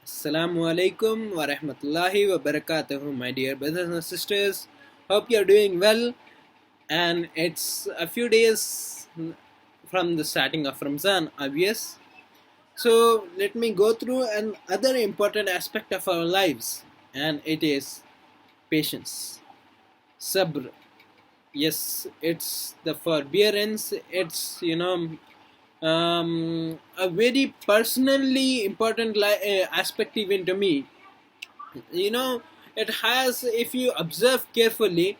Assalamu alaikum wa rahmatullahi wa barakatuhu, my dear brothers and sisters. Hope you're doing well. And it's a few days from the starting of Ramzan, obvious. So let me go through another important aspect of our lives, and it is patience, sabr. Yes, it's the forbearance. It's a very personally important aspect even to me. you know it has, if you observe carefully,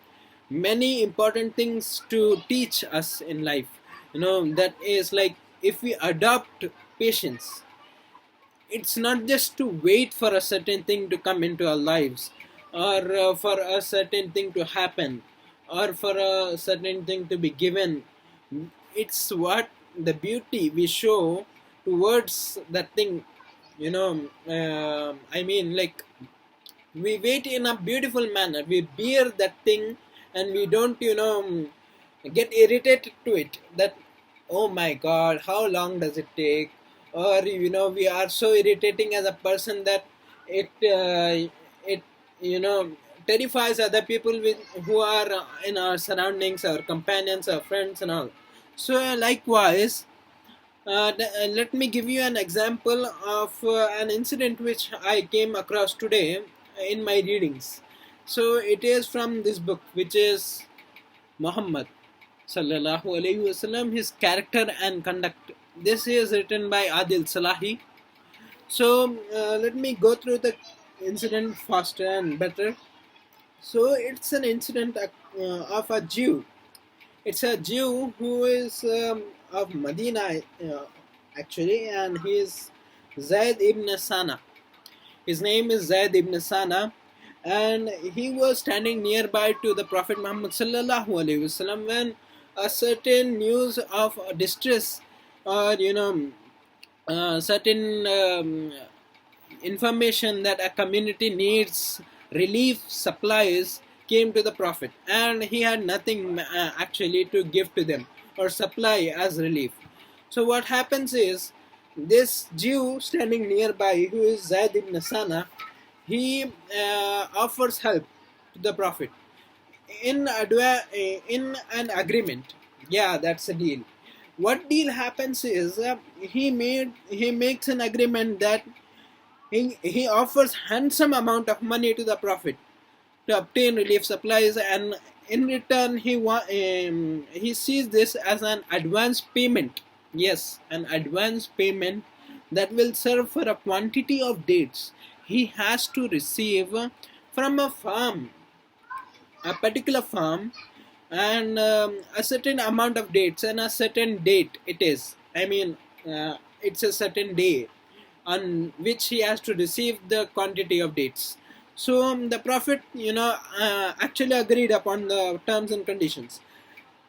many important things to teach us in life. That is like, if we adopt patience, it's not just to wait for a certain thing to come into our lives, or for a certain thing to happen, or for a certain thing to be given. It's what the beauty we show towards that thing. I mean, like, we wait in a beautiful manner, we bear that thing, and we don't get irritated to it, that, oh my god, how long does it take? Or we are so irritating as a person that it you know terrifies other people who are in our surroundings, our companions, our friends and all. So likewise, let me give you an example of an incident which I came across today in my readings. So it is from this book, which is Muhammad Sallallahu Alaihi Wasallam, his character and conduct. This is written by Adil Salahi. So let me go through the incident faster and better. So it's an incident of a Jew. It's a Jew who is of Medina, actually, and he is Zaid ibn Sana. His name is Zaid ibn Sana, and he was standing nearby to the Prophet Muhammad sallallahu alaihi wasallam when a certain news of distress, or certain information that a community needs relief supplies came to the Prophet, and he had nothing actually to give to them or supply as relief. So what happens is, this Jew standing nearby, who is Zaid ibn Sana, he offers help to the Prophet in an agreement. Yeah, that's a deal. What deal happens is, he makes an agreement that he offers handsome amount of money to the Prophet to obtain relief supplies, and in return he sees this as an advance payment. Yes, an advance payment that will serve for a quantity of dates he has to receive from a farm, a particular farm, and a certain amount of dates and a certain date it is. I mean, it's a certain day on which he has to receive the quantity of dates. So the Prophet, actually agreed upon the terms and conditions,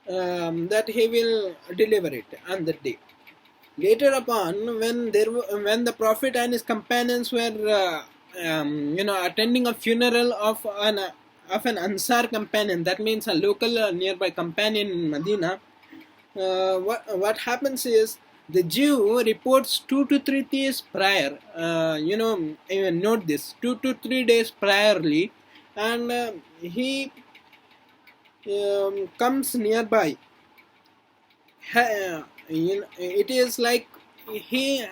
that he will deliver it on that day. Later upon, when the Prophet and his companions were attending a funeral of an Ansar companion, that means a local nearby companion in Medina, what happens is, the Jew reports 2 to 3 days prior. Even note this: 2 to 3 days priorly, and he comes nearby. It is like he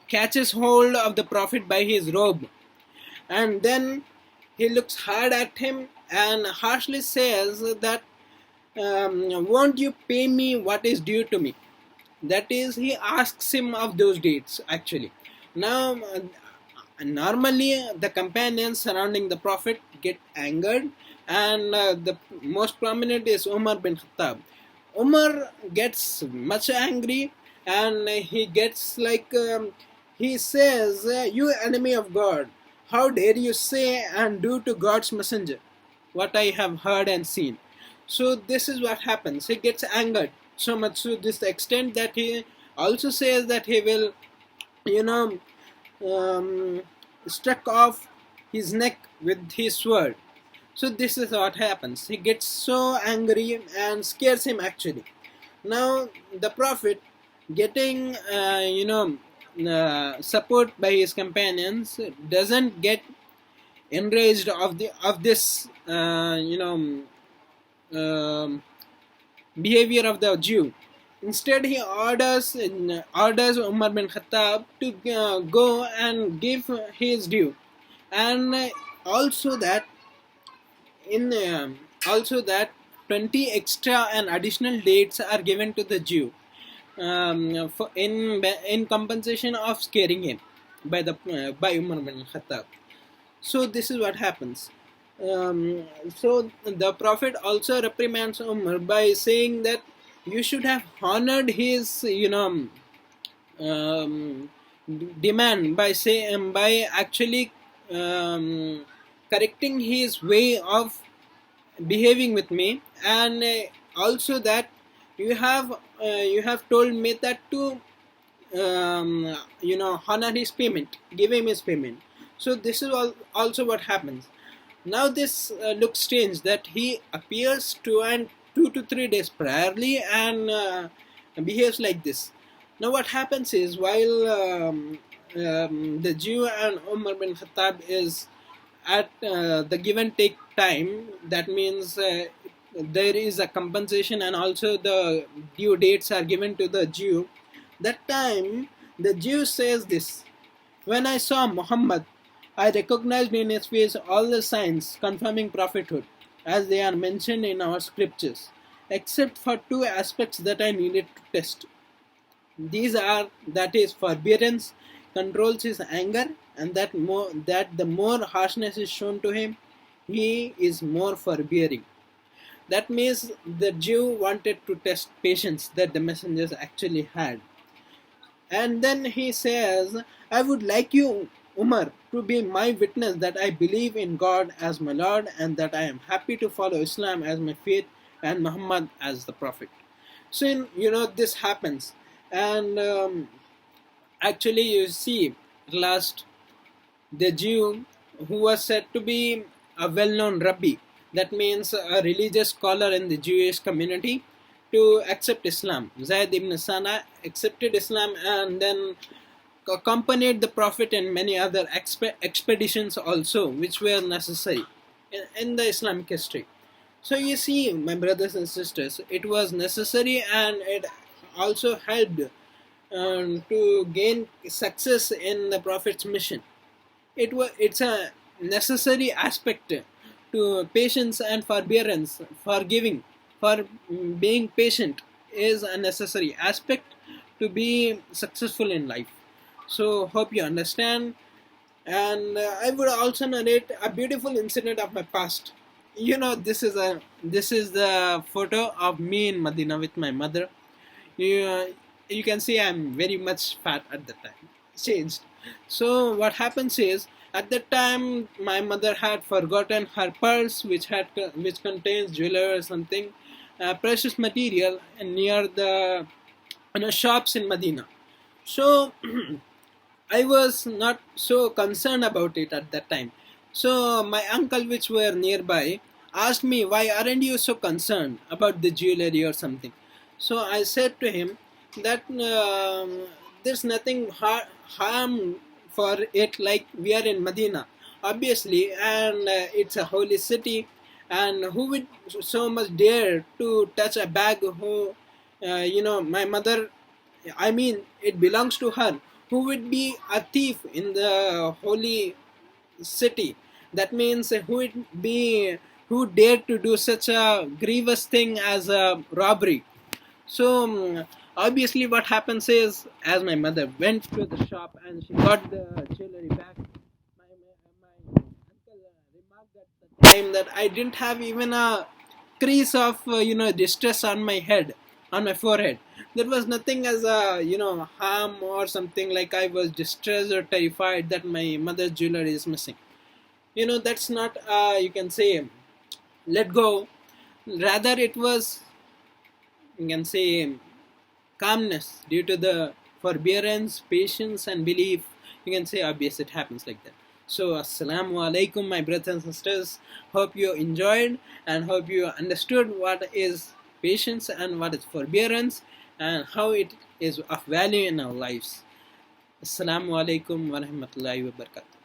catches hold of the Prophet by his robe, and then he looks hard at him and harshly says that, won't you pay me what is due to me? That is, he asks him of those dates actually. Now, normally the companions surrounding the Prophet get angered, and the most prominent is Umar bin Khattab. Umar gets much angry, and he gets like, he says, you enemy of God, how dare you say and do to God's messenger what I have heard and seen? So this is what happens. He gets angered so much to this extent that he also says that he will, you know, um, struck off his neck with his sword. So this is what happens. He gets so angry and scares him actually. Now the Prophet, getting support by his companions, doesn't get enraged of this um, behavior of the Jew. Instead, he orders Umar bin Khattab to go and give his due, and also that in also that 20 extra and additional dates are given to the Jew, in compensation of scaring him by Umar bin Khattab. So this is what happens. So the Prophet also reprimands Umar by saying that you should have honored his um, demand by actually um, correcting his way of behaving with me, and also that you have told me that to honor his payment, give him his payment. So this is also what happens. Now this looks strange that he appears 2 to 3 days priorly and behaves like this. Now what happens is, while the Jew and Umar bin Khattab is at the give and take time, that means there is a compensation and also the due dates are given to the Jew. That time the Jew says this: when I saw Muhammad, I recognized in his face all the signs confirming prophethood, as they are mentioned in our scriptures, except for two aspects that I needed to test. These are that his forbearance controls his anger, and that the more harshness is shown to him, he is more forbearing. That means the Jew wanted to test patience that the messengers actually had. And then he says, I would like you, Umar, to be my witness that I believe in God as my Lord, and that I am happy to follow Islam as my faith and Muhammad as the Prophet. So, this happens. And actually, you see, last, the Jew who was said to be a well known Rabbi, that means a religious scholar in the Jewish community, to accept Islam. Zayd ibn Sana accepted Islam and then accompanied the Prophet in many other expeditions also, which were necessary in the Islamic history. So you see, my brothers and sisters, it was necessary and it also helped to gain success in the Prophet's mission. It's a necessary aspect to patience and forbearance, forgiving, for being patient is a necessary aspect to be successful in life. So hope you understand. And I would also narrate a beautiful incident of my past. This is the photo of me in Medina with my mother. You can see I'm very much fat at the time. Changed. So what happens is, at that time my mother had forgotten her purse, which contains jewelry or something, precious material, near the shops in Medina. So I was not so concerned about it at that time. So my uncle, which were nearby, asked me, why aren't you so concerned about the jewelry or something? So I said to him that there's nothing harm for it, like we are in Medina, obviously, and it's a holy city, and who would so much dare to touch a bag my mother, I mean, it belongs to her. Who would be a thief in the holy city? That means who dared to do such a grievous thing as a robbery? So obviously, what happens is, as my mother went to the shop and she got the jewelry back, my uncle remarked at the time that I didn't have even a crease of distress on my head, on my forehead. There was nothing as a harm or something like I was distressed or terrified that my mother's jewelry is missing. That's not you can say let go. Rather, it was, you can say, calmness due to the forbearance, patience, and belief. You can say, obvious, it happens like that. So, assalamu alaikum, my brothers and sisters. Hope you enjoyed and hope you understood what is patience and what is forbearance and how it is of value in our lives. Assalamu alaikum wa rahmatullahi wa barakatuh.